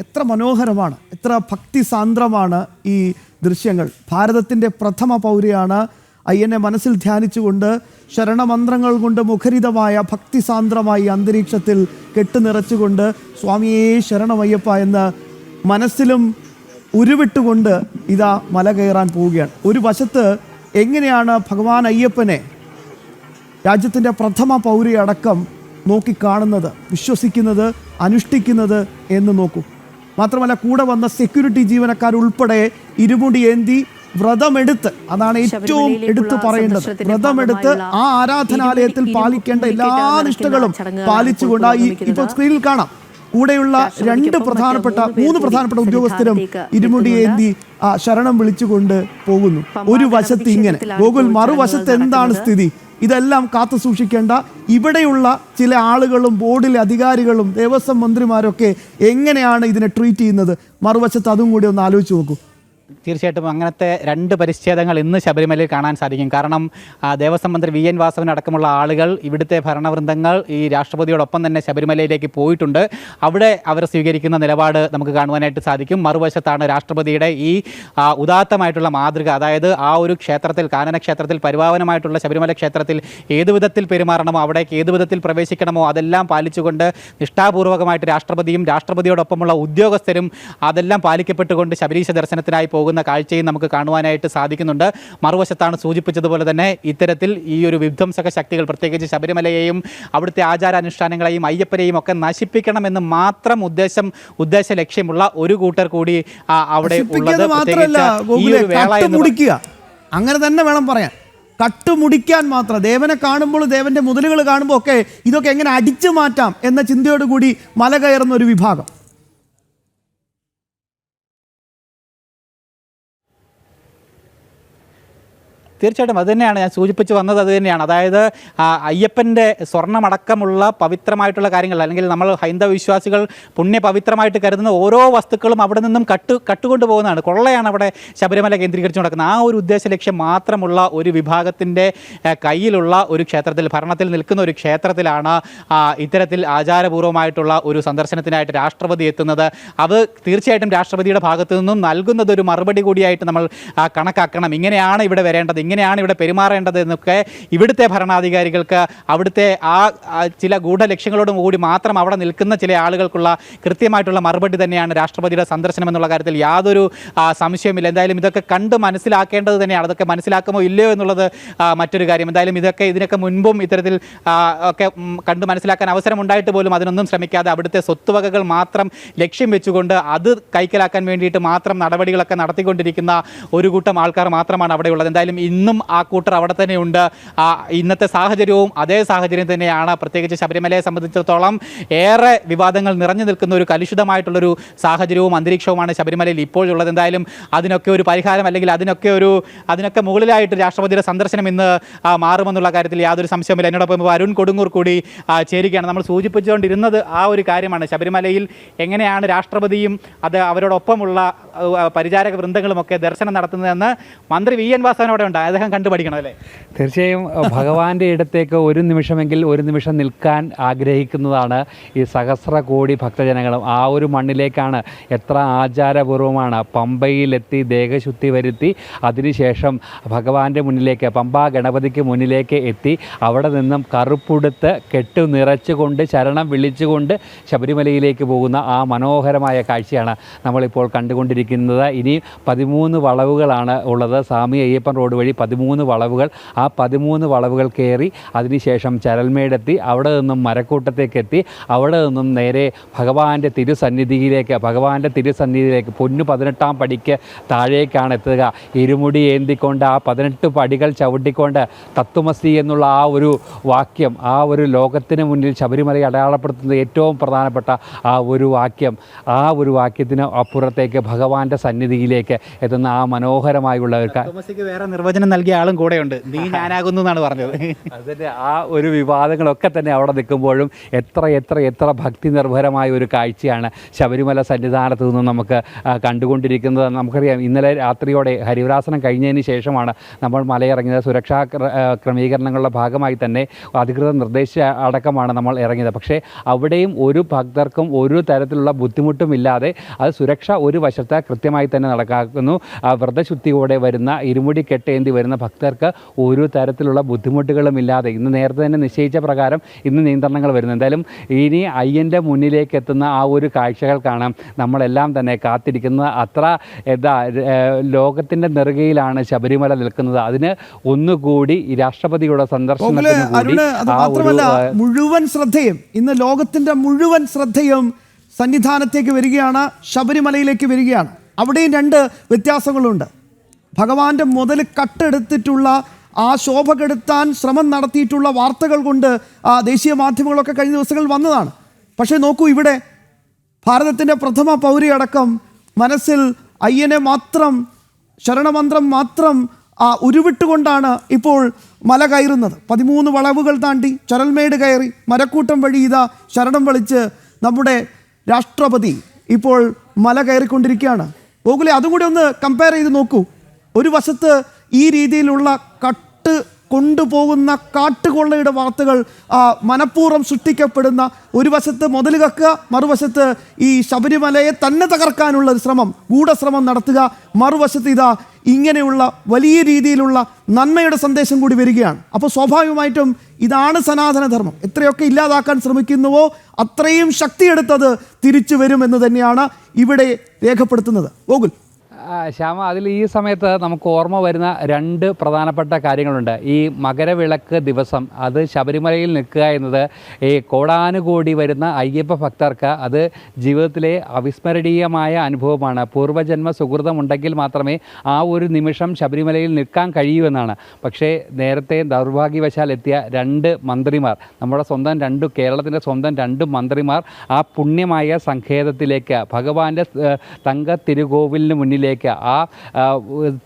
എത്ര മനോഹരമാണ്, എത്ര ഭക്തിസാന്ദ്രമാണ് ഈ ദൃശ്യങ്ങൾ. ഭാരതത്തിൻ്റെ പ്രഥമ പൗരയാണ് അയ്യനെ മനസ്സിൽ ധ്യാനിച്ചുകൊണ്ട് ശരണമന്ത്രങ്ങൾ കൊണ്ട് മുഖരിതമായ ഭക്തിസാന്ദ്രമായി അന്തരീക്ഷത്തിൽ കെട്ടുനിറച്ചുകൊണ്ട് സ്വാമിയേ ശരണമയ്യപ്പ എന്ന് മനസ്സിലും ഉരുവിട്ടുകൊണ്ട് ഇതാ മല കയറാൻ പോവുകയാണ്. ഒരു വശത്ത് എങ്ങനെയാണ് ഭഗവാൻ അയ്യപ്പനെ രാജ്യത്തിൻ്റെ പ്രഥമ പൗരയടക്കം നോക്കിക്കാണുന്നത്, വിശ്വസിക്കുന്നത്, അനുഷ്ഠിക്കുന്നത് എന്ന് നോക്കൂ. മാത്രമല്ല കൂടെ വന്ന സെക്യൂരിറ്റി ജീവനക്കാരുൾപ്പെടെ ഇരുമുടി ഏന്തി വ്രതമെടുത്ത്, അതാണ് ഏറ്റവും എടുത്തു പറയേണ്ടത്, വ്രതമെടുത്ത് ആ ആരാധനാലയത്തിൽ പാലിക്കേണ്ട എല്ലാ നിഷ്ഠകളും പാലിച്ചുകൊണ്ട് ഇപ്പോൾ സ്ക്രീനിൽ കാണാം കൂടെയുള്ള മൂന്ന് പ്രധാനപ്പെട്ട ഉദ്യോഗസ്ഥരും ഇരുമുടി ഏന്തി ശരണം വിളിച്ചുകൊണ്ട് പോകുന്നു. ഒരു വശത്ത് ഇങ്ങനെ ഗോകുൽ, മറുവശത്ത് എന്താണ് സ്ഥിതി? ഇതെല്ലാം കാത്തു സൂക്ഷിക്കേണ്ട ഇവിടെയുള്ള ചില ആളുകളും ബോർഡിലെ അധികാരികളും ദേവസ്വം മന്ത്രിമാരൊക്കെ എങ്ങനെയാണ് ഇതിനെ ട്രീറ്റ് ചെയ്യുന്നത്? മറുവശത്ത് അതും കൂടി ഒന്ന് ആലോചിച്ച് നോക്കൂ. തീർച്ചയായിട്ടും അങ്ങനത്തെ രണ്ട് പരിച്ഛേദങ്ങൾ ഇന്ന് ശബരിമലയിൽ കാണാൻ സാധിക്കും. കാരണം ദേവസ്വം മന്ത്രി VN വാസവൻ അടക്കമുള്ള ആളുകൾ, ഇവിടുത്തെ ഭരണവൃന്ദങ്ങൾ ഈ രാഷ്ട്രപതിയോടൊപ്പം തന്നെ ശബരിമലയിലേക്ക് പോയിട്ടുണ്ട്. അവിടെ അവർ സ്വീകരിക്കുന്ന നിലപാട് നമുക്ക് കാണുവാനായിട്ട് സാധിക്കും. മറുവശത്താണ് രാഷ്ട്രപതിയുടെ ഈ ഉദാത്തമായിട്ടുള്ള മാതൃക. അതായത് ആ ഒരു ക്ഷേത്രത്തിൽ, കാനന ക്ഷേത്രത്തിൽ, പരിപാവനമായിട്ടുള്ള ശബരിമല ക്ഷേത്രത്തിൽ ഏതു വിധത്തിൽ പെരുമാറണമോ, അവിടേക്ക് ഏതു വിധത്തിൽ പ്രവേശിക്കണമോ അതെല്ലാം പാലിച്ചുകൊണ്ട് നിഷ്ഠാപൂർവകമായിട്ട് രാഷ്ട്രപതിയും രാഷ്ട്രപതിയോടൊപ്പമുള്ള ഉദ്യോഗസ്ഥരും അതെല്ലാം പാലിക്കപ്പെട്ടുകൊണ്ട് ശബരീശ ദർശനത്തിനായി പോകുന്ന കാഴ്ചയും നമുക്ക് കാണുവാനായിട്ട് സാധിക്കുന്നുണ്ട്. മറുവശത്താണ് സൂചിപ്പിച്ചതുപോലെ തന്നെ ഇത്തരത്തിൽ ഈ ഒരു വിധ്വംസക ശക്തികൾ, പ്രത്യേകിച്ച് ശബരിമലയെയും അവിടുത്തെ ആചാരാനുഷ്ഠാനങ്ങളെയും അയ്യപ്പനെയും ഒക്കെ നശിപ്പിക്കണമെന്ന് മാത്രം ഉദ്ദേശ ലക്ഷ്യമുള്ള ഒരു കൂട്ടർ കൂടി അവിടെ ഉള്ളത്. അങ്ങനെ തന്നെ വേണം പറയാൻ. കട്ടുമുടിക്കാൻ മാത്രം, ദേവനെ കാണുമ്പോൾ, ദേവന്റെ മുതലുകൾ കാണുമ്പോൾ ഒക്കെ ഇതൊക്കെ എങ്ങനെ അടിച്ചു മാറ്റാം എന്ന ചിന്തയോടുകൂടി മല കയറുന്ന ഒരു വിഭാഗം. തീർച്ചയായിട്ടും അത് തന്നെയാണ് ഞാൻ സൂചിപ്പിച്ച് വന്നത്. അത് തന്നെയാണ്, അതായത് അയ്യപ്പൻ്റെ സ്വർണ്ണമടക്കമുള്ള പവിത്രമായിട്ടുള്ള കാര്യങ്ങൾ, അല്ലെങ്കിൽ നമ്മൾ ഹൈന്ദവ വിശ്വാസികൾ പുണ്യപവിത്രമായിട്ട് കരുതുന്ന ഓരോ വസ്തുക്കളും അവിടെ നിന്നും കട്ടുകൊണ്ടു പോകുന്നതാണ്. കൊള്ളയാണ് അവിടെ ശബരിമല കേന്ദ്രീകരിച്ച് നടക്കുന്നത്. ആ ഒരു ഉദ്ദേശ ലക്ഷ്യം മാത്രമുള്ള ഒരു വിഭാഗത്തിൻ്റെ കയ്യിലുള്ള ഒരു ക്ഷേത്രത്തിൽ, ഭരണത്തിൽ നിൽക്കുന്ന ഒരു ക്ഷേത്രത്തിലാണ് ഇത്തരത്തിൽ ആചാരപൂർവ്വമായിട്ടുള്ള ഒരു സന്ദർശനത്തിനായിട്ട് രാഷ്ട്രപതി എത്തുന്നത്. അത് തീർച്ചയായിട്ടും രാഷ്ട്രപതിയുടെ ഭാഗത്തു നിന്നും നൽകുന്നത് ഒരു മറുപടി കൂടിയായിട്ട് നമ്മൾ കണക്കാക്കണം. ഇങ്ങനെയാണ് ഇവിടെ വരേണ്ടത്, ഇങ്ങനെയാണ് ഇവിടെ പെരുമാറേണ്ടത് എന്നൊക്കെ ഇവിടുത്തെ ഭരണാധികാരികൾക്ക്, അവിടുത്തെ ചില ഗൂഢലക്ഷ്യങ്ങളോടും കൂടി മാത്രം അവിടെ നിൽക്കുന്ന ചില ആളുകൾക്കുള്ള കൃത്യമായിട്ടുള്ള മറുപടി തന്നെയാണ് രാഷ്ട്രപതിയുടെ സന്ദർശനം എന്നുള്ള കാര്യത്തിൽ യാതൊരു സംശയവുമില്ല. എന്തായാലും ഇതൊക്കെ കണ്ട് മനസ്സിലാക്കേണ്ടത് തന്നെയാണ്. അതൊക്കെ മനസ്സിലാക്കുമോ ഇല്ലയോ എന്നുള്ളത് മറ്റൊരു കാര്യം. എന്തായാലും ഇതിനൊക്കെ മുൻപും ഇത്തരത്തിൽ ഒക്കെ കണ്ട് മനസ്സിലാക്കാൻ അവസരം ഉണ്ടായിട്ട് പോലും അതിനൊന്നും ശ്രമിക്കാതെ അവിടുത്തെ സ്വത്തുവകകൾ മാത്രം ലക്ഷ്യം വെച്ചുകൊണ്ട് അത് കൈക്കലാക്കാൻ വേണ്ടിയിട്ട് മാത്രം നടപടികളൊക്കെ നടത്തിക്കൊണ്ടിരിക്കുന്ന ഒരു കൂട്ടം ആൾക്കാർ മാത്രമാണ് അവിടെയുള്ളത്. എന്തായാലും ഇന്നും ആ കൂട്ടർ അവിടെ തന്നെയുണ്ട്. ഇന്നത്തെ സാഹചര്യവും അതേ സാഹചര്യം തന്നെയാണ്. പ്രത്യേകിച്ച് ശബരിമലയെ സംബന്ധിച്ചിടത്തോളം ഏറെ വിവാദങ്ങൾ നിറഞ്ഞു നിൽക്കുന്ന ഒരു കലുഷിതമായിട്ടുള്ളൊരു സാഹചര്യവും അന്തരീക്ഷവുമാണ് ശബരിമലയിൽ ഇപ്പോഴുള്ളത്. എന്തായാലും അതിനൊക്കെ ഒരു പരിഹാരം, അല്ലെങ്കിൽ അതിനൊക്കെ മുകളിലായിട്ട് രാഷ്ട്രപതിയുടെ സന്ദർശനം ഇന്ന് മാറുമെന്നുള്ള കാര്യത്തിൽ യാതൊരു സംശയവുമില്ല. എന്നോടൊപ്പം അരുൺ കൊടുങ്ങൂർ കൂടി ചേരുകയാണ്. നമ്മൾ സൂചിപ്പിച്ചുകൊണ്ടിരുന്നത് ആ ഒരു കാര്യമാണ്. ശബരിമലയിൽ എങ്ങനെയാണ് രാഷ്ട്രപതിയും അവരോടൊപ്പമുള്ള പരിചാരക വൃന്ദങ്ങളുമൊക്കെ ദർശനം നടത്തുന്നതെന്ന് മന്ത്രി VN വാസവൻ അവിടെ ഉണ്ട്. അദ്ദേഹം കണ്ടുപഠിക്കണം അല്ലേ? തീർച്ചയായും ഭഗവാന്റെ ഇടത്തേക്ക് ഒരു നിമിഷം നിൽക്കാൻ ആഗ്രഹിക്കുന്നതാണ് ഈ സഹസ്രകോടി ഭക്തജനങ്ങളും. ആ ഒരു മണ്ണിലേക്കാണ് എത്ര ആചാരപൂർവ്വമാണ് പമ്പയിലെത്തി ദേഹശുദ്ധി വരുത്തി അതിനുശേഷം ഭഗവാന്റെ മുന്നിലേക്ക്, പമ്പാ ഗണപതിക്ക് മുന്നിലേക്ക് എത്തി അവിടെ നിന്നും കറുപ്പുടുത്ത് കെട്ടു നിറച്ചുകൊണ്ട് ശരണം വിളിച്ചുകൊണ്ട് ശബരിമലയിലേക്ക് പോകുന്ന ആ മനോഹരമായ കാഴ്ചയാണ് നമ്മളിപ്പോൾ കണ്ടുകൊണ്ടിരിക്കുന്നത്. ഇനി 13 വളവുകളാണ് ഉള്ളത്. സ്വാമി അയ്യപ്പൻ റോഡ് വഴി 13 വളവുകൾ. ആ 13 വളവുകൾ കയറി അതിനുശേഷം ചരൽമേടെത്തി അവിടെ നിന്നും മരക്കൂട്ടത്തേക്ക് എത്തി അവിടെ നിന്നും നേരെ ഭഗവാന്റെ തിരുസന്നിധിയിലേക്ക് പൊന്നു 18-ാം പടിക്ക് താഴേക്കാണ് എത്തുക. ഇരുമുടി ഏന്തിക്കൊണ്ട് ആ 18 പടികൾ ചവിട്ടിക്കൊണ്ട് തത്വമസി എന്നുള്ള ആ ഒരു വാക്യം, ആ ഒരു ലോകത്തിന് മുന്നിൽ ശബരിമലയെ അടയാളപ്പെടുത്തുന്ന ഏറ്റവും പ്രധാനപ്പെട്ട ആ ഒരു വാക്യത്തിന് അപ്പുറത്തേക്ക് ഭഗവാന്റെ സന്നിധിയിലേക്ക് എത്തുന്ന ആ മനോഹരമായുള്ള വേറെ നിർവചനം വചനം നൽകിയ ആളും കൂടെയുണ്ട്. നീ ഞാനാകുന്നു എന്നാണ് പറഞ്ഞത്. അതിൻ്റെ ആ ഒരു വിവാദങ്ങളൊക്കെ തന്നെ അവിടെ നിൽക്കുമ്പോഴും എത്ര എത്ര എത്ര ഭക്തി നിർഭരമായ ഒരു കാഴ്ചയാണ് ശബരിമല സന്നിധാനത്ത് നിന്ന് നമുക്ക് കണ്ടുകൊണ്ടിരിക്കുന്നത്. നമുക്കറിയാം, ഇന്നലെ രാത്രിയോടെ ഹരിവരാസനം കഴിഞ്ഞതിന് ശേഷമാണ് നമ്മൾ മലയിറങ്ങിയത്. സുരക്ഷാ ക്രമീകരണങ്ങളുടെ ഭാഗമായി തന്നെ അധികൃതർ നിർദ്ദേശിച്ച അടക്കമാണ് നമ്മൾ ഇറങ്ങിയത്. പക്ഷേ അവിടെയും ഒരു ഭക്തർക്കും ഒരു തരത്തിലുള്ള ബുദ്ധിമുട്ടുമില്ലാതെ അത് സുരക്ഷ ഒരു വശത്ത് കൃത്യമായി തന്നെ നടക്കാക്കുന്നു. വ്രതശുദ്ധിയോടെ വരുന്ന ഇരുമുടി കെട്ടേന്തി വരുന്ന ഭക്തർക്ക് ഒരു തരത്തിലുള്ള ബുദ്ധിമുട്ടുകളും ഇല്ലാതെ ഇന്ന് നേരത്തെ തന്നെ നിശ്ചയിച്ച പ്രകാരം ഇന്ന് നിയന്ത്രണങ്ങൾ വരുന്നു. എന്തായാലും ഇനി അയ്യൻ്റെ മുന്നിലേക്ക് എത്തുന്ന ആ ഒരു കാഴ്ചകൾ കാണാം നമ്മളെല്ലാം തന്നെ കാത്തിരിക്കുന്നത്. അത്ര ലോകത്തിൻ്റെ നെറുകയിലാണ് ശബരിമല നിൽക്കുന്നത്. അതിന് ഒന്നുകൂടി ഈ രാഷ്ട്രപതിയുടെ സന്ദർശനത്തിന് കൂടി മുഴുവൻ ശ്രദ്ധയും ഇന്ന് ലോകത്തിന്റെ മുഴുവൻ ശ്രദ്ധയും സന്നിധാനത്തേക്ക് വരികയാണ്, ശബരിമലയിലേക്ക് വരികയാണ്. അവിടെയും രണ്ട് വ്യത്യാസങ്ങളുണ്ട്. ഭഗവാന്റെ മുതൽ കട്ടെടുത്തിട്ടുള്ള ആ ശോഭ കെടുത്താൻ ശ്രമം നടത്തിയിട്ടുള്ള വാർത്തകൾ കൊണ്ട് ദേശീയ മാധ്യമങ്ങളൊക്കെ കഴിഞ്ഞ ദിവസങ്ങളിൽ വന്നതാണ്. പക്ഷേ നോക്കൂ, ഇവിടെ ഭാരതത്തിൻ്റെ പ്രഥമ പൗരയടക്കം മനസ്സിൽ അയ്യനെ മാത്രം, ശരണമന്ത്രം മാത്രം ഉരുവിട്ടുകൊണ്ടാണ് ഇപ്പോൾ മല കയറുന്നത്. 13 വളവുകൾ താണ്ടി ചരൽമേട് കയറി മരക്കൂട്ടം വഴി ഇതാ ശരണം വിളിച്ച് നമ്മുടെ രാഷ്ട്രപതി ഇപ്പോൾ മല കയറിക്കൊണ്ടിരിക്കുകയാണ്. ഗോകുലെ, അതും കൂടി ഒന്ന് കമ്പയർ ചെയ്ത് നോക്കൂ. ഒരു വശത്ത് ഈ രീതിയിലുള്ള കട്ട് കൊണ്ടുപോകുന്ന കാട്ടുകൊള്ളയുടെ വാർത്തകൾ മനഃപൂർവ്വം സൃഷ്ടിക്കപ്പെടുന്ന, ഒരു വശത്ത് മുതൽ കക്കുക, മറുവശത്ത് ഈ ശബരിമലയെ തന്നെ തകർക്കാനുള്ള ഒരു ശ്രമം, ഗൂഢശ്രമം നടത്തുക, മറുവശത്ത് ഇതാ ഇങ്ങനെയുള്ള വലിയ രീതിയിലുള്ള നന്മയുടെ സന്ദേശം കൂടി വരികയാണ്. അപ്പോൾ സ്വാഭാവികമായിട്ടും ഇതാണ് സനാതനധർമ്മം. എത്രയൊക്കെ ഇല്ലാതാക്കാൻ ശ്രമിക്കുന്നുവോ അത്രയും ശക്തിയെടുത്തത് തിരിച്ചു വരുമെന്ന് തന്നെയാണ് ഇവിടെ രേഖപ്പെടുത്തുന്നത്. ഗോകുൽ. ശ്യാമ, അതിൽ ഈ സമയത്ത് നമുക്ക് ഓർമ്മ വരുന്ന രണ്ട് പ്രധാനപ്പെട്ട കാര്യങ്ങളുണ്ട്. ഈ മകരവിളക്ക് ദിവസം അത് ശബരിമലയിൽ നിൽക്കുക എന്നത് ഈ കോടാനുകോടി വരുന്ന അയ്യപ്പ ഭക്തർക്ക് അത് ജീവിതത്തിലെ അവിസ്മരണീയമായ അനുഭവമാണ്. പൂർവ്വജന്മ സുഹൃതമുണ്ടെങ്കിൽ മാത്രമേ ആ ഒരു നിമിഷം ശബരിമലയിൽ നിൽക്കാൻ കഴിയൂ എന്നാണ്. പക്ഷേ നേരത്തെ ദൗർഭാഗ്യവശാൽ എത്തിയ രണ്ട് മന്ത്രിമാർ, നമ്മുടെ സ്വന്തം കേരളത്തിൻ്റെ സ്വന്തം രണ്ട് മന്ത്രിമാർ ആ പുണ്യമായ സങ്കേതത്തിലേക്ക്, ഭഗവാന്റെ തങ്ക തിരുകോവിലിന് മുന്നിലേക്ക്, ആ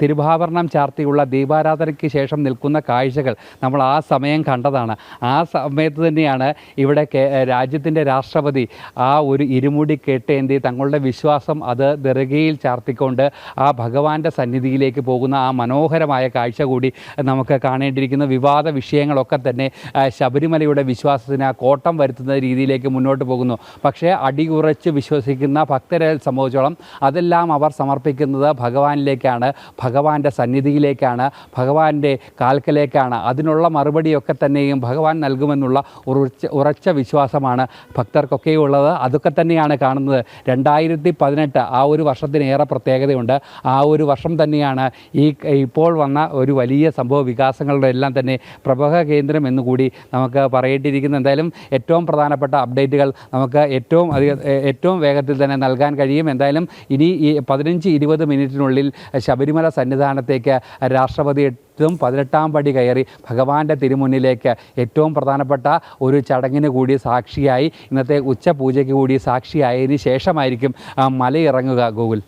തിരുഭാഭരണം ചാർത്തിയുള്ള ദീപാരാധനയ്ക്ക് ശേഷം നിൽക്കുന്ന കാഴ്ചകൾ നമ്മൾ ആ സമയം കണ്ടതാണ്. ആ സമയത്ത് തന്നെയാണ് ഇവിടെ രാജ്യത്തിൻ്റെ രാഷ്ട്രപതി ആ ഒരു ഇരുമുടി കേട്ടേന്തി തങ്ങളുടെ വിശ്വാസം അത് നെറുകയിൽ ചാർത്തിക്കൊണ്ട് ആ ഭഗവാന്റെ സന്നിധിയിലേക്ക് പോകുന്ന ആ മനോഹരമായ കാഴ്ച കൂടി നമുക്ക് കാണേണ്ടിയിരിക്കുന്ന. വിവാദ വിഷയങ്ങളൊക്കെ തന്നെ ശബരിമലയുടെ വിശ്വാസത്തിന് ആ കോട്ടം വരുത്തുന്ന രീതിയിലേക്ക് മുന്നോട്ട് പോകുന്നു. പക്ഷേ അടിയുറച്ച് വിശ്വസിക്കുന്ന ഭക്തരെ സംബന്ധിച്ചോളം അതെല്ലാം അവർ സമർപ്പിക്കുന്നത് ഭഗവാനിലേക്കാണ്, ഭഗവാന്റെ സന്നിധിയിലേക്കാണ്, ഭഗവാന്റെ കാൽക്കലേക്കാണ്. അതിനുള്ള മറുപടിയൊക്കെ തന്നെയും ഭഗവാൻ നൽകുമെന്നുള്ള ഉറച്ച വിശ്വാസമാണ് ഭക്തർക്കൊക്കെ ഉള്ളത്. അതൊക്കെ തന്നെയാണ് കാണുന്നത്. 2018 ആ ഒരു വർഷത്തിനേറെ പ്രത്യേകതയുണ്ട്. ആ ഒരു വർഷം തന്നെയാണ് ഇപ്പോൾ വന്ന ഒരു വലിയ സംഭവ വികാസങ്ങളുടെ എല്ലാം തന്നെ പ്രഭവ കേന്ദ്രം എന്നുകൂടി നമുക്ക് പറയേണ്ടിയിരിക്കുന്നു. എന്തായാലും ഏറ്റവും പ്രധാനപ്പെട്ട അപ്ഡേറ്റുകൾ നമുക്ക് ഏറ്റവും വേഗത്തിൽ തന്നെ നൽകാൻ കഴിയും. എന്തായാലും ഇനി ഈ 15-20 മിനിറ്റിനുള്ളിൽ ശബരിമല സന്നിധാനത്തേക്ക് രാഷ്ട്രപതി 18ാം പടി കയറി ഭഗവാന്റെ തിരുമുന്നിലേക്ക് ഏറ്റവും പ്രധാനപ്പെട്ട ഒരു ചടങ്ങിന് കൂടി സാക്ഷിയായി, ഇന്നത്തെ ഉച്ചപൂജയ്ക്ക് കൂടി സാക്ഷിയായതിനു ശേഷമായിരിക്കും മലയിറങ്ങുക. ഗൂഗിൾ.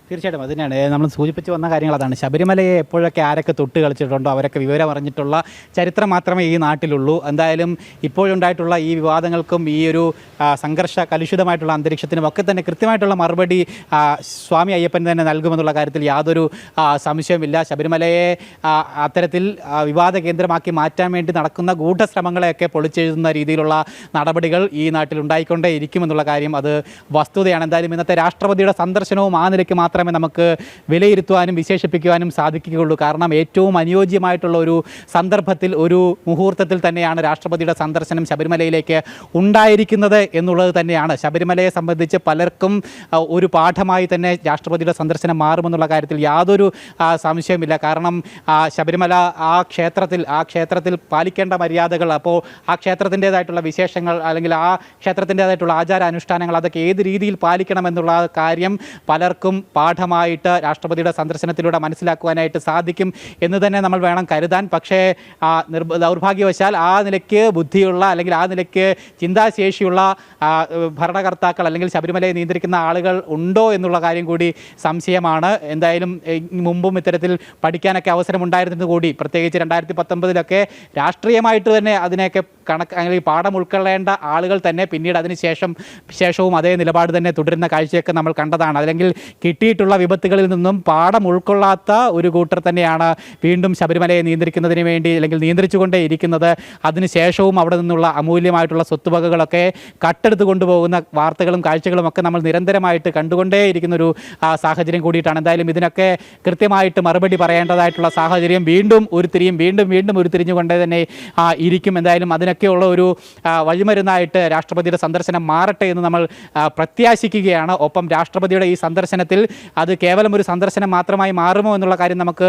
തീർച്ചയായിട്ടും അത് തന്നെയാണ് നമ്മൾ സൂചിപ്പിച്ച് വന്ന കാര്യങ്ങൾ. അതാണ് ശബരിമലയെ എപ്പോഴൊക്കെ ആരൊക്കെ തൊട്ട് കളിച്ചിട്ടുണ്ടോ അവരൊക്കെ വിവരം അറിഞ്ഞിട്ടുള്ള ചരിത്രം മാത്രമേ ഈ നാട്ടിലുള്ളൂ. എന്തായാലും ഇപ്പോഴുണ്ടായിട്ടുള്ള ഈ വിവാദങ്ങൾക്കും ഈ ഒരു സംഘർഷ കലുഷിതമായിട്ടുള്ള അന്തരീക്ഷത്തിനും ഒക്കെ തന്നെ കൃത്യമായിട്ടുള്ള മറുപടി സ്വാമി അയ്യപ്പൻ തന്നെ നൽകുമെന്നുള്ള കാര്യത്തിൽ യാതൊരു സംശയവുമില്ല. ശബരിമലയെ അത്തരത്തിൽ വിവാദ കേന്ദ്രമാക്കി മാറ്റാൻ വേണ്ടി നടക്കുന്ന ഗൂഢശ്രമങ്ങളെയൊക്കെ പൊളിച്ചെഴുതുന്ന രീതിയിലുള്ള നടപടികൾ ഈ നാട്ടിൽ ഉണ്ടായിക്കൊണ്ടേ ഇരിക്കുമെന്നുള്ള കാര്യം അത് വസ്തുതയാണ്. എന്തായാലും ഇന്നത്തെ രാഷ്ട്രപതിയുടെ സന്ദർശനവും ആ നിലയ്ക്ക് മാത്രമേ നമുക്ക് വിലയിരുത്തുവാനും വിശേഷിപ്പിക്കുവാനും സാധിക്കുകയുള്ളൂ. കാരണം ഏറ്റവും അനുയോജ്യമായിട്ടുള്ള ഒരു സന്ദർഭത്തിൽ, ഒരു മുഹൂർത്തത്തിൽ തന്നെയാണ് രാഷ്ട്രപതിയുടെ സന്ദർശനം ശബരിമലയിലേക്ക് ഉണ്ടായിരിക്കുന്നത് എന്നുള്ളത് തന്നെയാണ്. ശബരിമലയെ സംബന്ധിച്ച് പലർക്കും ഒരു പാഠമായി തന്നെ രാഷ്ട്രപതിയുടെ സന്ദർശനം മാറുമെന്നുള്ള കാര്യത്തിൽ യാതൊരു സംശയമില്ല. കാരണം ശബരിമല ആ ക്ഷേത്രത്തിൽ പാലിക്കേണ്ട മര്യാദകൾ, അപ്പോൾ ആ ക്ഷേത്രത്തിൻ്റേതായിട്ടുള്ള വിശേഷങ്ങൾ അല്ലെങ്കിൽ ആ ക്ഷേത്രത്തിൻ്റേതായിട്ടുള്ള ആചാരാനുഷ്ഠാനങ്ങൾ അതൊക്കെ ഏത് രീതിയിൽ പാലിക്കണമെന്നുള്ള കാര്യം പലർക്കും പാഠമായിട്ട് രാഷ്ട്രപതിയുടെ സന്ദർശനത്തിലൂടെ മനസ്സിലാക്കുവാനായിട്ട് സാധിക്കും എന്ന് തന്നെ നമ്മൾ വേണം കരുതാൻ. പക്ഷേ ദൗർഭാഗ്യവശാൽ ആ നിലയ്ക്ക് ബുദ്ധിയുള്ള അല്ലെങ്കിൽ ആ നിലയ്ക്ക് ചിന്താശേഷിയുള്ള ഭരണകർത്താക്കൾ അല്ലെങ്കിൽ ശബരിമലയെ നിയന്ത്രിക്കുന്ന ആളുകൾ ഉണ്ടോ എന്നുള്ള കാര്യം കൂടി സംശയമാണ്. എന്തായാലും മുമ്പും ഇത്തരത്തിൽ പഠിക്കാനൊക്കെ അവസരമുണ്ടായിരുന്നത് കൂടി, പ്രത്യേകിച്ച് 2019 രാഷ്ട്രീയമായിട്ട് തന്നെ അതിനെയൊക്കെ അല്ലെങ്കിൽ പാഠം ഉൾക്കൊള്ളേണ്ട ആളുകൾ തന്നെ പിന്നീട് ശേഷവും അതേ നിലപാട് തന്നെ തുടരുന്ന കാഴ്ചയൊക്കെ നമ്മൾ കണ്ടതാണ്. അല്ലെങ്കിൽ കിട്ടിയിട്ടുള്ള വിപത്തുകളിൽ നിന്നും പാഠം ഉൾക്കൊള്ളാത്ത ഒരു കൂട്ടർ തന്നെയാണ് വീണ്ടും ശബരിമലയെ നിയന്ത്രിക്കുന്നതിന് വേണ്ടി അല്ലെങ്കിൽ നിയന്ത്രിച്ചുകൊണ്ടേ ഇരിക്കുന്നത്. അതിനുശേഷവും അവിടെ നിന്നുള്ള അമൂല്യമായിട്ടുള്ള സ്വത്തുവകകളൊക്കെ കട്ടെടുത്ത് കൊണ്ടുപോകുന്ന വാർത്തകളും കാഴ്ചകളും ഒക്കെ നമ്മൾ നിരന്തരമായിട്ട് കണ്ടുകൊണ്ടേയിരിക്കുന്നൊരു സാഹചര്യം കൂടിയിട്ടാണ്. എന്തായാലും ഇതിനൊക്കെ കൃത്യമായിട്ട് മറുപടി പറയേണ്ടതായിട്ടുള്ള സാഹചര്യം വീണ്ടും ഉരുത്തിരിഞ്ഞുകൊണ്ടേ തന്നെ ഇരിക്കും. എന്തായാലും അതിനൊക്കെയുള്ള ഒരു വഴിമരുന്നായിട്ട് രാഷ്ട്രപതിയുടെ സന്ദർശനം മാറട്ടെ എന്ന് നമ്മൾ പ്രത്യാശിക്കുകയാണ്. ഒപ്പം രാഷ്ട്രപതിയുടെ ഈ സന്ദർശനത്തിൽ അത് കേവലം ഒരു സന്ദർശനം മാത്രമായി മാറുമോ എന്നുള്ള കാര്യം നമുക്ക്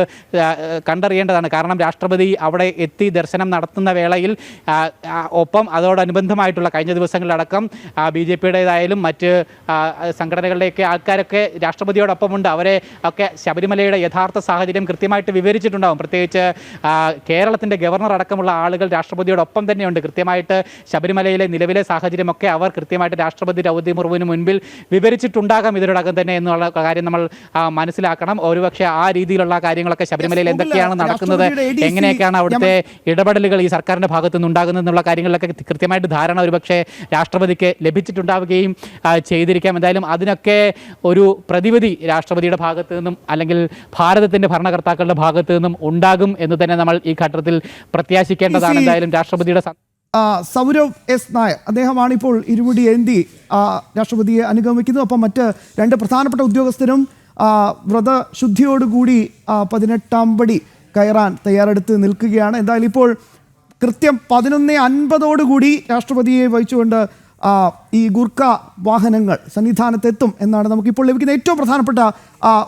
കണ്ടറിയേണ്ടതാണ്. കാരണം രാഷ്ട്രപതി അവിടെ എത്തി ദർശനം നടത്തുന്ന വേളയിൽ ഒപ്പം അതോടനുബന്ധമായിട്ടുള്ള കഴിഞ്ഞ ദിവസങ്ങളിലടക്കം BJP-യുടേതായാലും മറ്റ് സംഘടനകളുടെയൊക്കെ ആൾക്കാരൊക്കെ രാഷ്ട്രപതിയോടൊപ്പമുണ്ട്. അവരെ ഒക്കെ ശബരിമലയുടെ യഥാർത്ഥ സാഹചര്യം കൃത്യമായിട്ട് വിവരിച്ചിട്ടുണ്ടാകും. പ്രത്യേകിച്ച് കേരളത്തിൻ്റെ ഗവർണർ അടക്കമുള്ള ആളുകൾ രാഷ്ട്രപതിയോടൊപ്പം തന്നെയുണ്ട്. കൃത്യമായിട്ട് ശബരിമലയിലെ നിലവിലെ സാഹചര്യമൊക്കെ അവർ കൃത്യമായിട്ട് രാഷ്ട്രപതി ദ്രൗപദി മുർമുവിന് മുൻപിൽ വിവരിച്ചിട്ടുണ്ടാകാം ഇതിനോടകം തന്നെ എന്നുള്ള കാര്യം നമ്മൾ മനസ്സിലാക്കണം. ഒരുപക്ഷെ ആ രീതിയിലുള്ള കാര്യങ്ങളൊക്കെ ശബരിമലയിൽ എന്തൊക്കെയാണ് നടക്കുന്നത്, എങ്ങനെയൊക്കെയാണ് അവിടുത്തെ ഇടപെടലുകൾ ഈ സർക്കാരിൻ്റെ ഭാഗത്തു നിന്നുണ്ടാകുന്നത് എന്നുള്ള കാര്യങ്ങളിലൊക്കെ കൃത്യമായിട്ട് ധാരണ ഒരുപക്ഷെ രാഷ്ട്രപതിക്ക് ലഭിച്ചിട്ടുണ്ടാവുകയും ചെയ്തിരിക്കാം. എന്തായാലും അതിനൊക്കെ ഒരു പ്രതിവിധി രാഷ്ട്രപതിയുടെ ഭാഗത്തു നിന്നും അല്ലെങ്കിൽ ഭാരതത്തിൻ്റെ ഭരണകർത്താക്കളുടെ ഭാഗത്തു നിന്നും ഉണ്ടാകും എന്ന് തന്നെ നമ്മൾ ഈ ഘട്ടത്തിൽ പ്രത്യാശിക്കേണ്ടതാണ്. എന്തായാലും രാഷ്ട്രപതിയുടെ സൗരവ് എസ് നായർ അദ്ദേഹമാണ് ഇപ്പോൾ ഇരുമുടി ഏന്തി രാഷ്ട്രപതിയെ അനുഗമിക്കുന്നത്. ഒപ്പം മറ്റ് 2 പ്രധാനപ്പെട്ട ഉദ്യോഗസ്ഥരും വ്രതശുദ്ധിയോടുകൂടി 18ാം പടി കയറാൻ തയ്യാറെടുത്ത് നിൽക്കുകയാണ്. എന്തായാലും ഇപ്പോൾ കൃത്യം 11:50 രാഷ്ട്രപതിയെ വഹിച്ചുകൊണ്ട് ഈ ഗുർഖ വാഹനങ്ങൾ സന്നിധാനത്തെത്തും എന്നാണ് നമുക്കിപ്പോൾ ലഭിക്കുന്ന ഏറ്റവും പ്രധാനപ്പെട്ട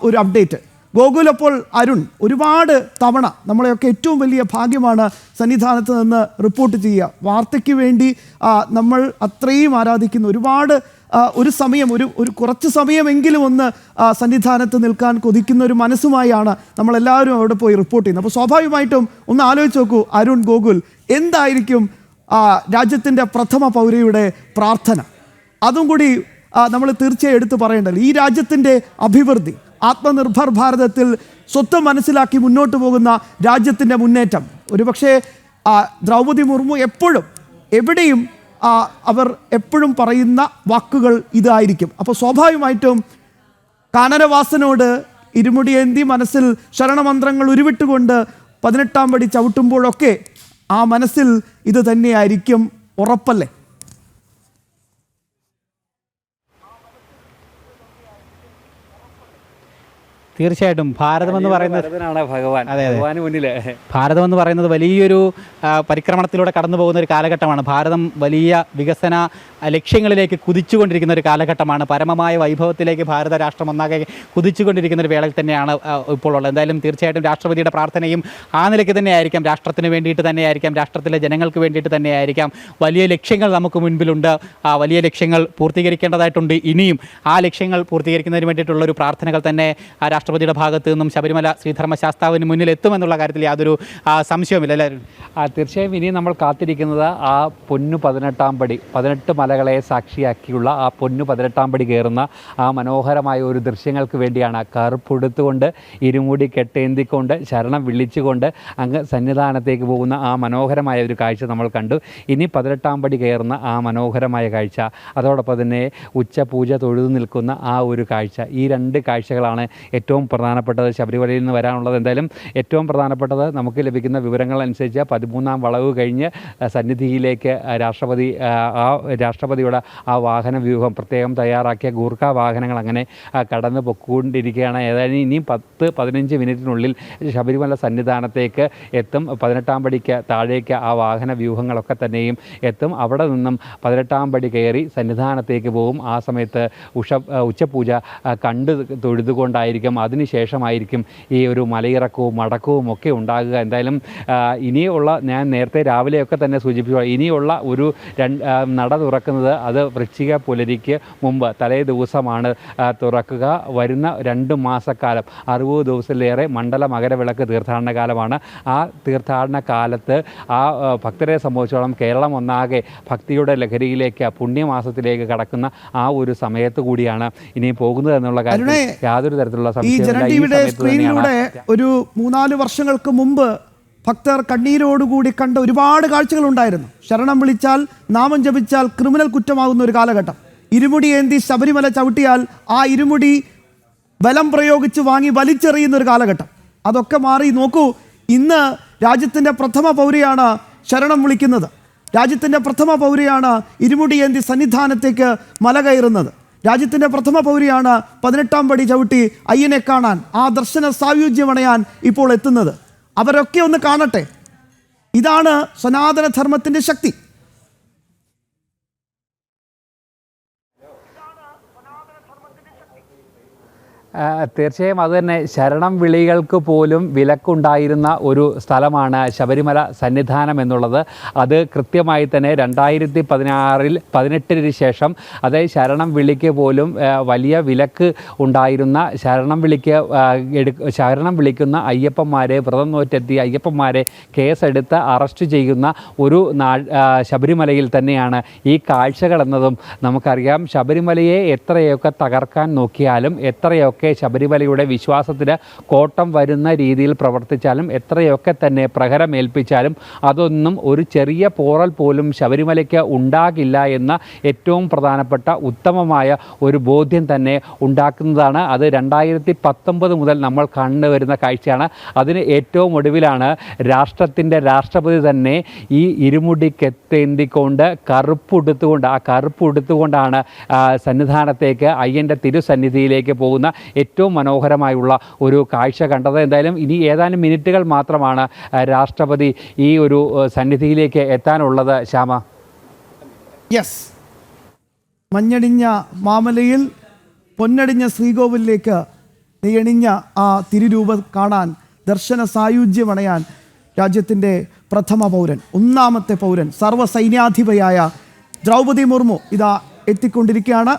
ഒരു അപ്ഡേറ്റ്. ഗോകുൽ, അപ്പോൾ അരുൺ, ഒരുപാട് തവണ നമ്മളെയൊക്കെ ഏറ്റവും വലിയ ഭാഗ്യമാണ് സന്നിധാനത്ത് നിന്ന് റിപ്പോർട്ട് ചെയ്യുക. വാർത്തയ്ക്ക് വേണ്ടി നമ്മൾ അത്രയും ആരാധിക്കുന്ന ഒരുപാട് ഒരു സമയം ഒരു കുറച്ച് സമയമെങ്കിലും ഒന്ന് സന്നിധാനത്ത് നിൽക്കാൻ കൊതിക്കുന്ന ഒരു മനസ്സുമായാണ് നമ്മളെല്ലാവരും അവിടെ പോയി റിപ്പോർട്ട് ചെയ്യുന്നത്. അപ്പോൾ സ്വാഭാവികമായിട്ടും ഒന്ന് ആലോചിച്ച് നോക്കൂ അരുൺ, ഗോകുൽ, എന്തായിരിക്കും രാജ്യത്തിൻ്റെ പ്രഥമ പൗരയുടെ പ്രാർത്ഥന? അതും കൂടി നമ്മൾ തീർച്ചയായും എടുത്ത് പറയേണ്ടല്ലോ. ഈ രാജ്യത്തിൻ്റെ അഭിവൃദ്ധി, ആത്മനിർഭർ ഭാരതത്തിൽ സ്വത്ത് മനസ്സിലാക്കി മുന്നോട്ട് പോകുന്ന രാജ്യത്തിൻ്റെ മുന്നേറ്റം, ഒരുപക്ഷെ ദ്രൗപദി മുർമു എപ്പോഴും എവിടെയും അവർ എപ്പോഴും പറയുന്ന വാക്കുകൾ ഇതായിരിക്കും. അപ്പോൾ സ്വാഭാവികമായിട്ടും കാനനവാസനോട് ഇരുമുടിയേന്തി മനസ്സിൽ ശരണമന്ത്രങ്ങൾ ഉരുവിട്ടുകൊണ്ട് 18ാം പടി ചവിട്ടുമ്പോഴൊക്കെ ആ മനസ്സിൽ ഇത് തന്നെയായിരിക്കും, ഉറപ്പല്ലേ? തീർച്ചയായിട്ടും ഭാരതമെന്ന് പറയുന്നത് ഭാരതമെന്ന് പറയുന്നത് വലിയൊരു പരിക്രമണത്തിലൂടെ കടന്നു പോകുന്ന ഒരു കാലഘട്ടമാണ്. ഭാരതം വലിയ വികസന ലക്ഷ്യങ്ങളിലേക്ക് കുതിച്ചുകൊണ്ടിരിക്കുന്ന ഒരു കാലഘട്ടമാണ്. പരമമായ വൈഭവത്തിലേക്ക് ഭാരത രാഷ്ട്രം ഒന്നാകെ കുതിച്ചുകൊണ്ടിരിക്കുന്ന ഒരു വേളയിൽ തന്നെയാണ് ഇപ്പോൾ ഉള്ളത്. എന്തായാലും തീർച്ചയായിട്ടും രാഷ്ട്രപതിയുടെ പ്രാർത്ഥനയും ആ നിലയ്ക്ക് തന്നെയായിരിക്കാം, രാഷ്ട്രത്തിന് വേണ്ടിയിട്ട് തന്നെയായിരിക്കാം, രാഷ്ട്രത്തിലെ ജനങ്ങൾക്ക് വേണ്ടിയിട്ട് തന്നെയായിരിക്കാം. വലിയ ലക്ഷ്യങ്ങൾ നമുക്ക് മുൻപിലുണ്ട്, ആ വലിയ ലക്ഷ്യങ്ങൾ പൂർത്തീകരിക്കേണ്ടതായിട്ടുണ്ട്. ഇനിയും ആ ലക്ഷ്യങ്ങൾ പൂർത്തീകരിക്കുന്നതിന് വേണ്ടിയിട്ടുള്ളൊരു പ്രാർത്ഥനകൾ തന്നെ രാഷ്ട്രപതിയുടെ ഭാഗത്ത് നിന്നും ശബരിമല ശ്രീധർമ്മശാസ്താവിന് മുന്നിൽ എത്തുമെന്നുള്ള കാര്യത്തിൽ യാതൊരു സംശയവുമില്ല. എല്ലാവരും തീർച്ചയായും ഇനി നമ്മൾ കാത്തിരിക്കുന്നത് ആ പൊന്നു 18ാം പടി, 18 മലകളെ സാക്ഷിയാക്കിയുള്ള ആ പൊന്നു 18ാം പടി കയറുന്ന ആ മനോഹരമായ ഒരു ദൃശ്യങ്ങൾക്ക് വേണ്ടിയാണ്. കറുപ്പെടുത്തുകൊണ്ട് ഇരുമുടി കെട്ടേന്തിക്കൊണ്ട് ശരണം വിളിച്ചുകൊണ്ട് അങ്ങ് സന്നിധാനത്തേക്ക് പോകുന്ന ആ മനോഹരമായ ഒരു കാഴ്ച നമ്മൾ കണ്ടു. ഇനി 18ാം പടി കയറുന്ന ആ മനോഹരമായ കാഴ്ച, അതോടൊപ്പം തന്നെ ഉച്ചപൂജ തൊഴുതു നിൽക്കുന്ന ആ ഒരു കാഴ്ച, ഈ 2 കാഴ്ചകളാണ് ഏറ്റവും പ്രധാനപ്പെട്ടത് ശബരിമലയിൽ നിന്ന് വരാനുള്ളത്. എന്തായാലും ഏറ്റവും പ്രധാനപ്പെട്ടത് നമുക്ക് ലഭിക്കുന്ന വിവരങ്ങൾ അനുസരിച്ച് 13ാം വളവ് കഴിഞ്ഞ് സന്നിധിയിലേക്ക് രാഷ്ട്രപതിയുടെ ആ വാഹന വ്യൂഹം പ്രത്യേകം തയ്യാറാക്കിയ ഗൂർഖ വാഹനങ്ങൾ അങ്ങനെ കടന്നു പൊക്കൊണ്ടിരിക്കുകയാണ്. ഏതായാലും ഇനിയും 10-15 മിനിറ്റിനുള്ളിൽ ശബരിമല സന്നിധാനത്തേക്ക് എത്തും. 18ാം പടിക്ക് താഴേക്ക് ആ വാഹന വ്യൂഹങ്ങളൊക്കെ തന്നെയും എത്തും. അവിടെ നിന്നും 18ാം പടി കയറി സന്നിധാനത്തേക്ക് പോകും. ആ സമയത്ത് ഉച്ചപൂജ കണ്ടു തൊഴുതുകൊണ്ടായിരിക്കും അതിനുശേഷമായിരിക്കും ഈ ഒരു മലയിറക്കവും മടക്കവും ഒക്കെ ഉണ്ടാകുക. എന്തായാലും ഇനിയുള്ള, ഞാൻ നേരത്തെ രാവിലെയൊക്കെ തന്നെ സൂചിപ്പിച്ചു, ഇനിയുള്ള ഒരു നട തുറക്കുന്നത് അത് വൃശ്ചിക പുലരിക്ക് മുമ്പ് തലേ ദിവസമാണ് തുറക്കുക. വരുന്ന 2 മാസക്കാലം 60 ദിവസത്തിലേറെ മണ്ഡല മകരവിളക്ക് തീർത്ഥാടന കാലമാണ്. ആ തീർത്ഥാടന കാലത്ത് ആ ഭക്തരെ സംബന്ധിച്ചോളം കേരളം ഒന്നാകെ ഭക്തിയുടെ ലഹരിയിലേക്ക്, പുണ്യമാസത്തിലേക്ക് കടക്കുന്ന ആ ഒരു സമയത്ത് കൂടിയാണ് ഇനി പോകുന്നത് എന്നുള്ള കാര്യത്തിൽ യാതൊരു തരത്തിലുള്ള സംശയമില്ല. സ്ക്രീനിലൂടെ ഒരു 3-4 വർഷങ്ങൾക്ക് മുമ്പ് ഭക്തർ കണ്ണീരോടുകൂടി കണ്ട ഒരുപാട് കാഴ്ചകളുണ്ടായിരുന്നു. ശരണം വിളിച്ചാൽ, നാമം ജപിച്ചാൽ ക്രിമിനൽ കുറ്റമാകുന്ന ഒരു കാലഘട്ടം. ഇരുമുടി ഏന്തി ശബരിമല ചവിട്ടിയാൽ ആ ഇരുമുടി ബലം പ്രയോഗിച്ച് വാങ്ങി വലിച്ചെറിയുന്ന ഒരു കാലഘട്ടം. അതൊക്കെ മാറി. നോക്കൂ, ഇന്ന് രാജ്യത്തിൻ്റെ പ്രഥമ പൗരയാണ് ശരണം വിളിക്കുന്നത്. രാജ്യത്തിൻ്റെ പ്രഥമ പൗരയാണ് ഇരുമുടിയേന്തി സന്നിധാനത്തേക്ക് മല കയറുന്നത്. രാജ്യത്തിൻ്റെ പ്രഥമ പൗരയാണ് 18ാം പടി ചവിട്ടി അയ്യനെ കാണാൻ, ആ ദർശന സായുജ്യമണയാൻ ഇപ്പോൾ എത്തുന്നത്. അവരൊക്കെ ഒന്ന് കാണട്ടെ. ഇതാണ് സനാതനധർമ്മത്തിൻ്റെ ശക്തി. തീർച്ചയായും അതുതന്നെ. ശരണം വിളികൾക്ക് പോലും വിലക്കുണ്ടായിരുന്ന ഒരു സ്ഥലമാണ് ശബരിമല സന്നിധാനം എന്നുള്ളത്. അത് കൃത്യമായി തന്നെ 2018 ശേഷം, അതായത് ശരണം വിളിക്ക് പോലും വലിയ വിലക്ക് ഉണ്ടായിരുന്ന, ശരണം വിളിക്കുന്ന അയ്യപ്പന്മാരെ, വ്രതം നോറ്റെത്തിയ അയ്യപ്പന്മാരെ കേസെടുത്ത് അറസ്റ്റ് ചെയ്യുന്ന ഒരു ശബരിമലയിൽ തന്നെയാണ് ഈ കാഴ്ചകൾ എന്നതും നമുക്കറിയാം. ശബരിമലയെ എത്രയൊക്കെ തകർക്കാൻ നോക്കിയാലും, എത്രയൊക്കെ ശബരിമലയുടെ വിശ്വാസത്തിന് കോട്ടം വരുന്ന രീതിയിൽ പ്രവർത്തിച്ചാലും, എത്രയൊക്കെ തന്നെ പ്രഹരമേൽപ്പിച്ചാലും അതൊന്നും ഒരു ചെറിയ പോറൽ പോലും ശബരിമലയ്ക്ക് ഉണ്ടാകില്ല എന്ന ഏറ്റവും പ്രധാനപ്പെട്ട ഉത്തമമായ ഒരു ബോധ്യം തന്നെ ഉണ്ടാക്കുന്നതാണ്. അത് 2019 മുതൽ നമ്മൾ കണ്ടുവരുന്ന കാഴ്ചയാണ്. അതിന് ഏറ്റവും ഒടുവിലാണ് രാഷ്ട്രത്തിൻ്റെ രാഷ്ട്രപതി തന്നെ ഈ ഇരുമുടിക്കെത്തേന്തിക്കൊണ്ട് കറുപ്പുടുത്തുകൊണ്ട്, ആ കറുപ്പുടുത്തുകൊണ്ടാണ് സന്നിധാനത്തേക്ക്, അയ്യൻ്റെ തിരുസന്നിധിയിലേക്ക് പോകുന്ന ഏറ്റവും മനോഹരമായുള്ള ഒരു കാഴ്ച കണ്ടത്. എന്തായാലും ഇനി ഏതാനും മിനിറ്റുകൾ മാത്രമാണ് രാഷ്ട്രപതി ഈ ഒരു സന്നിധിയിലേക്ക് എത്താനുള്ളത്. ശ്യാമ, യെസ്, മഞ്ഞടിഞ്ഞ മാമലയിൽ പൊന്നടിഞ്ഞ ശ്രീകോവിലേക്ക് നെയ്യണിഞ്ഞ ആ തിരുരൂപം കാണാൻ, ദർശന സായുജ്യമണയാൻ രാജ്യത്തിൻ്റെ പ്രഥമ പൗരൻ, 1ാമത്തെ പൗരൻ, സർവ്വസൈന്യാധിപയായ ദ്രൗപദി മുർമു ഇതാ എത്തിക്കൊണ്ടിരിക്കുകയാണ്.